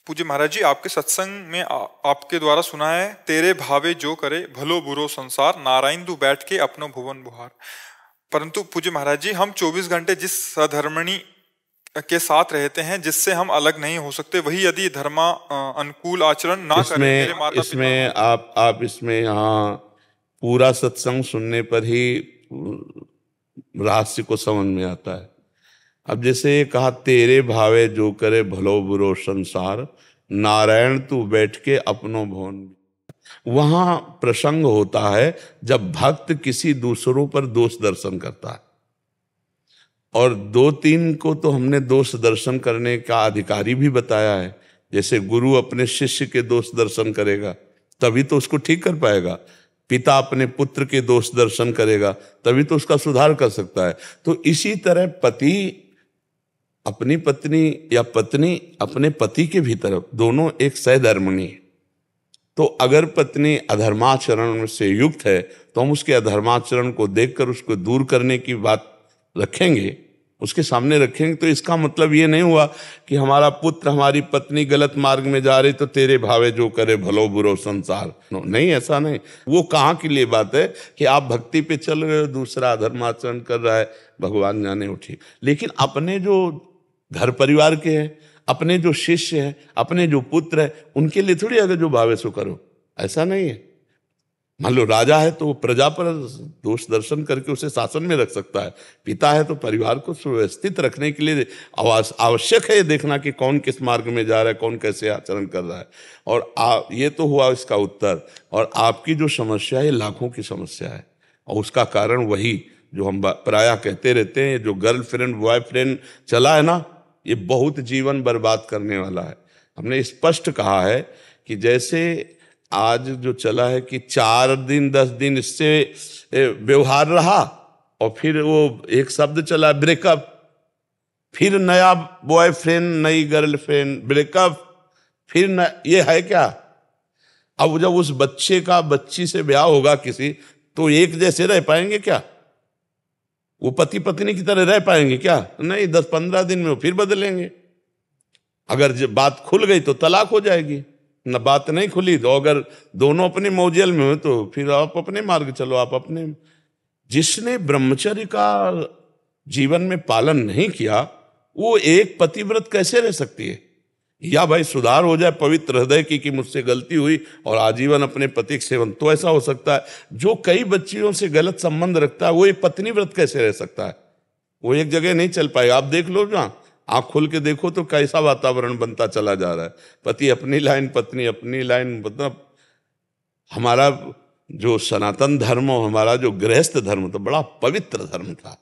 पूज्य महाराज जी, आपके सत्संग में आपके द्वारा सुना है, तेरे भावे जो करे भलो बुरो संसार, नारायण तू बैठ के अपनो भुवन बुहार। परंतु पूज्य महाराज जी, हम 24 घंटे जिस सधर्मणी के साथ रहते हैं, जिससे हम अलग नहीं हो सकते, वही यदि धर्मा अनुकूल आचरण ना करें, मेरे माता इसमें आप इसमें यहाँ पूरा सत्संग सुनने पर ही रहस्य को समझ में आता है। अब जैसे कहा, तेरे भावे जो करे भलो बुरो संसार, नारायण तू बैठ के अपनो भवन। वहां प्रसंग होता है जब भक्त किसी दूसरों पर दोष दर्शन करता है, और 2-3 को तो हमने दोष दर्शन करने का अधिकारी भी बताया है। जैसे गुरु अपने शिष्य के दोष दर्शन करेगा तभी तो उसको ठीक कर पाएगा, पिता अपने पुत्र के दोष दर्शन करेगा तभी तो उसका सुधार कर सकता है। तो इसी तरह पति अपनी पत्नी या पत्नी अपने पति के भीतर, दोनों एक सहधर्मिणी है। तो अगर पत्नी अधर्माचरण से युक्त है तो हम उसके अधर्माचरण को देखकर उसको दूर करने की बात रखेंगे, उसके सामने रखेंगे। तो इसका मतलब ये नहीं हुआ कि हमारा पुत्र हमारी पत्नी गलत मार्ग में जा रही तो तेरे भावे जो करे भलो बुरो संसार। नहीं, ऐसा नहीं। वो कहाँ के लिए बात है कि आप भक्ति पे चल रहे हो, दूसरा अधर्माचरण कर रहा है, भगवान जाने उठी। लेकिन अपने जो घर परिवार के हैं, अपने जो शिष्य हैं, अपने जो पुत्र है, उनके लिए थोड़ी अगर जो भावे सो करो, ऐसा नहीं है। मान लो राजा है तो वो प्रजा पर दोष दर्शन करके उसे शासन में रख सकता है, पिता है तो परिवार को सुव्यवस्थित रखने के लिए आवश्यक है ये देखना कि कौन किस मार्ग में जा रहा है, कौन कैसे आचरण कर रहा है। और ये तो हुआ इसका उत्तर। और आपकी जो समस्या है लाखों की समस्या है, और उसका कारण वही जो हम प्रायः कहते रहते हैं, जो गर्लफ्रेंड बॉयफ्रेंड चला है ना, ये बहुत जीवन बर्बाद करने वाला है। हमने स्पष्ट कहा है कि जैसे आज जो चला है कि 4 दिन 10 दिन इससे व्यवहार रहा, और फिर वो एक शब्द चला ब्रेकअप, फिर नया बॉयफ्रेंड नई गर्लफ्रेंड, ब्रेकअप, फिर ये है क्या? अब जब उस बच्चे का बच्ची से ब्याह होगा किसी, तो एक जैसे रह पाएंगे क्या? वो पति पत्नी की तरह रह पाएंगे क्या? नहीं, 10-15 दिन में वो फिर बदलेंगे। अगर जब बात खुल गई तो तलाक हो जाएगी, न बात नहीं खुली तो अगर दोनों अपने मौजेल में हो तो फिर आप अपने मार्ग चलो, आप अपने। जिसने ब्रह्मचर्य का जीवन में पालन नहीं किया, वो एक पतिव्रत कैसे रह सकती है? या भाई सुधार हो जाए पवित्र हृदय की मुझसे गलती हुई और आजीवन अपने पति के सेवन, तो ऐसा हो सकता है। जो कई बच्चियों से गलत संबंध रखता है वो एक पत्नी व्रत कैसे रह सकता है? वो एक जगह नहीं चल पाएगा। आप देख लो ना, आंख खोल के देखो तो कैसा वातावरण बनता चला जा रहा है। पति अपनी लाइन, पत्नी अपनी लाइन। मतलब हमारा जो सनातन धर्म और हमारा जो गृहस्थ धर्म तो बड़ा पवित्र धर्म था।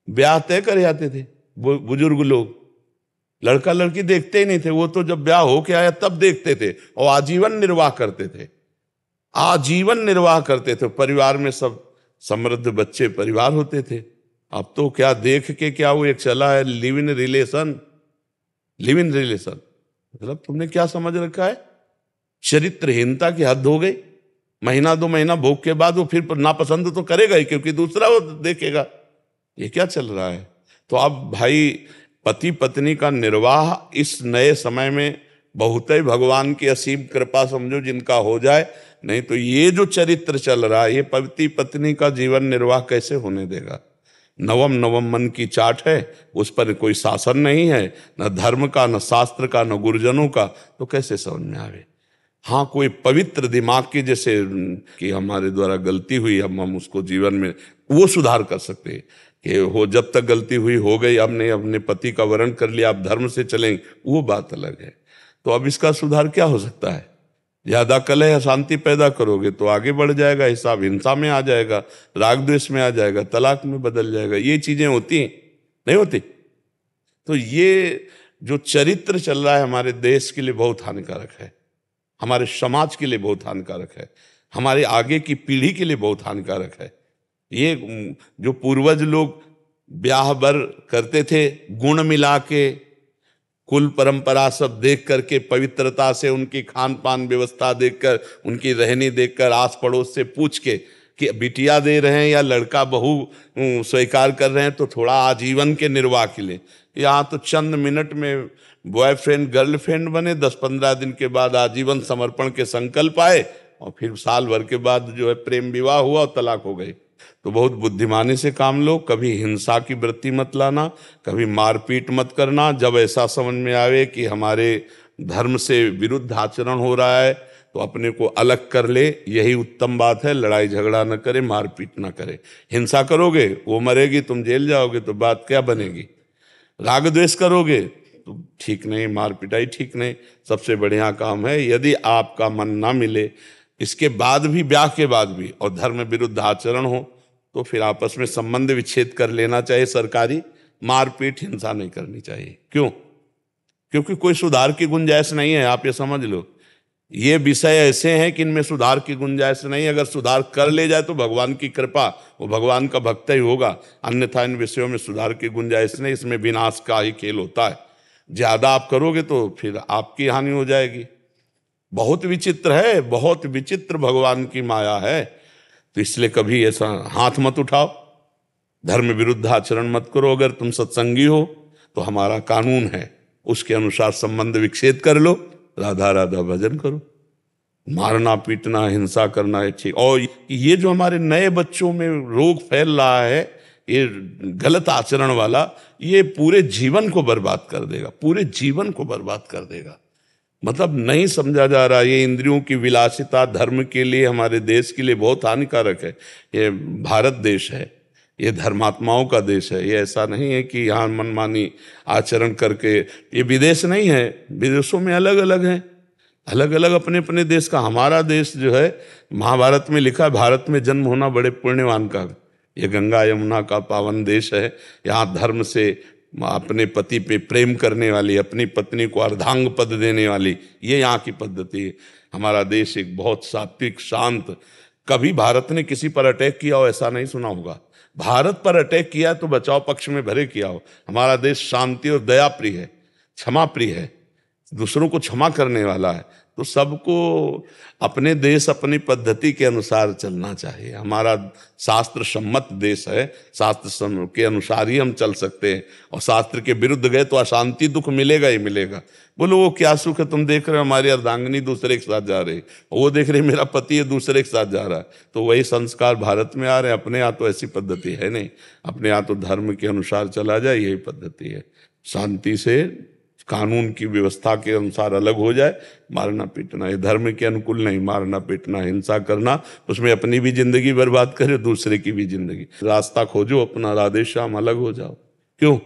ब्याह तय कर जाते थे बुजुर्ग लोग, लड़का लड़की देखते ही नहीं थे। वो तो जब ब्याह हो के आया तब देखते थे, और आजीवन निर्वाह करते थे, आजीवन निर्वाह करते थे। परिवार में सब समृद्ध बच्चे परिवार होते थे। अब तो क्या देख के क्या वो एक चला है live in relation. Live in relation मतलब तुमने क्या समझ रखा है? चरित्रहीनता की हद हो गई। महीना 2 महीना भोग के बाद वो फिर नापसंद तो करेगा ही, क्योंकि दूसरा वो देखेगा। ये क्या चल रहा है? तो अब भाई पति पत्नी का निर्वाह इस नए समय में बहुत ही भगवान की असीम कृपा समझो जिनका हो जाए। नहीं तो ये जो चरित्र चल रहा है, ये पति पत्नी का जीवन निर्वाह कैसे होने देगा? नवम मन की चाट है, उस पर कोई शासन नहीं है, न धर्म का, न शास्त्र का, न गुरुजनों का, तो कैसे समझ में आवे? हाँ, कोई पवित्र दिमाग की, जैसे कि हमारे द्वारा गलती हुई, हम उसको जीवन में वो सुधार कर सकते हैं कि हो, जब तक गलती हुई हो गई, हमने अपने पति का वर्ण कर लिया, आप धर्म से चलेंगे, वो बात अलग है। तो अब इसका सुधार क्या हो सकता है? ज्यादा कलह अशांति पैदा करोगे तो आगे बढ़ जाएगा, हिसाब हिंसा में आ जाएगा, राग द्वेष में आ जाएगा, तलाक में बदल जाएगा। ये चीजें होती हैं? नहीं होती। तो ये जो चरित्र चल रहा है हमारे देश के लिए बहुत हानिकारक है, हमारे समाज के लिए बहुत हानिकारक है, हमारे आगे की पीढ़ी के लिए बहुत हानिकारक है। ये जो पूर्वज लोग ब्याह बर करते थे, गुण मिला के, कुल परंपरा सब देख करके, पवित्रता से उनकी खान पान व्यवस्था देखकर, उनकी रहनी देखकर, आस पड़ोस से पूछ के कि बिटिया दे रहे हैं या लड़का बहू स्वीकार कर रहे हैं तो थोड़ा आजीवन के निर्वाह के लिए, यहाँ तो चंद मिनट में बॉयफ्रेंड गर्लफ्रेंड बने, 10-15 दिन के बाद आजीवन समर्पण के संकल्प आए, और फिर साल भर के बाद जो है प्रेम विवाह हुआ और तलाक हो गई। तो बहुत बुद्धिमानी से काम लो, कभी हिंसा की वृत्ति मत लाना, कभी मारपीट मत करना। जब ऐसा समझ में आवे कि हमारे धर्म से विरुद्ध आचरण हो रहा है तो अपने को अलग कर ले, यही उत्तम बात है। लड़ाई झगड़ा न करे, मारपीट न करे। हिंसा करोगे वो मरेगी, तुम जेल जाओगे, तो बात क्या बनेगी। राग द्वेष करोगे तो ठीक नहीं, मार पिटाई ठीक नहीं। सबसे बढ़िया काम है, यदि आपका मन ना मिले इसके बाद भी, ब्याह के बाद भी, और धर्म विरुद्ध आचरण हो, तो फिर आपस में संबंध विच्छेद कर लेना चाहिए सरकारी। मारपीट हिंसा नहीं करनी चाहिए। क्यों? क्योंकि कोई सुधार की गुंजाइश नहीं है। आप ये समझ लो, ये विषय ऐसे हैं कि इनमें सुधार की गुंजाइश नहीं। अगर सुधार कर ले जाए तो भगवान की कृपा, वो भगवान का भक्त ही होगा, अन्यथा इन विषयों में सुधार की गुंजाइश नहीं। इसमें विनाश का ही खेल होता है। ज्यादा आप करोगे तो फिर आपकी हानि हो जाएगी। बहुत विचित्र है, बहुत विचित्र भगवान की माया है। तो इसलिए कभी ऐसा हाथ मत उठाओ, धर्म विरुद्ध आचरण मत करो। अगर तुम सत्संगी हो तो हमारा कानून है, उसके अनुसार संबंध विच्छेद कर लो, राधा राधा भजन करो। मारना पीटना हिंसा करना है ठीक। और ये जो हमारे नए बच्चों में रोग फैल रहा है, ये गलत आचरण वाला, ये पूरे जीवन को बर्बाद कर देगा, पूरे जीवन को बर्बाद कर देगा। मतलब नहीं समझा जा रहा। ये इंद्रियों की विलासिता धर्म के लिए, हमारे देश के लिए बहुत हानिकारक है। ये भारत देश है, ये धर्मात्माओं का देश है। ये ऐसा नहीं है कि यहाँ मनमानी आचरण करके, ये विदेश नहीं है, विदेशों में अलग अलग हैं, अलग अलग अपने अपने देश का। हमारा देश जो है, महाभारत में लिखा है, भारत में जन्म होना बड़े पुण्यवान का। ये गंगा यमुना का पावन देश है। यहाँ धर्म से अपने पति पे प्रेम करने वाली, अपनी पत्नी को अर्धांग पद देने वाली, ये यहाँ की पद्धति है। हमारा देश एक बहुत सात्विक शांत। कभी भारत ने किसी पर अटैक किया हो ऐसा नहीं सुना होगा। भारत पर अटैक किया तो बचाव पक्ष में भरे किया हो। हमारा देश शांति और दया प्रिय है, क्षमा प्रिय है, दूसरों को क्षमा करने वाला है। तो सबको अपने देश अपनी पद्धति के अनुसार चलना चाहिए। हमारा शास्त्र सम्मत देश है, शास्त्र के अनुसार ही हम चल सकते हैं। और शास्त्र के विरुद्ध गए तो अशांति, दुख मिलेगा ही मिलेगा। बोलो वो क्या सुख है, तुम देख रहे हो हमारी अर्धांगिनी दूसरे के साथ जा रही, वो देख रहे मेरा पति है दूसरे के साथ जा रहा है। तो वही संस्कार भारत में आ रहे हैं। अपने यहाँ तो ऐसी पद्धति है नहीं, अपने यहाँ तो धर्म के अनुसार चला जाए, यही पद्धति है। शांति से कानून की व्यवस्था के अनुसार अलग हो जाए। मारना पीटना ये धर्म के अनुकूल नहीं। मारना पीटना हिंसा करना, उसमें अपनी भी जिंदगी बर्बाद करे, दूसरे की भी जिंदगी। रास्ता खोजो अपना, राधे श्याम, अलग हो जाओ। क्यों?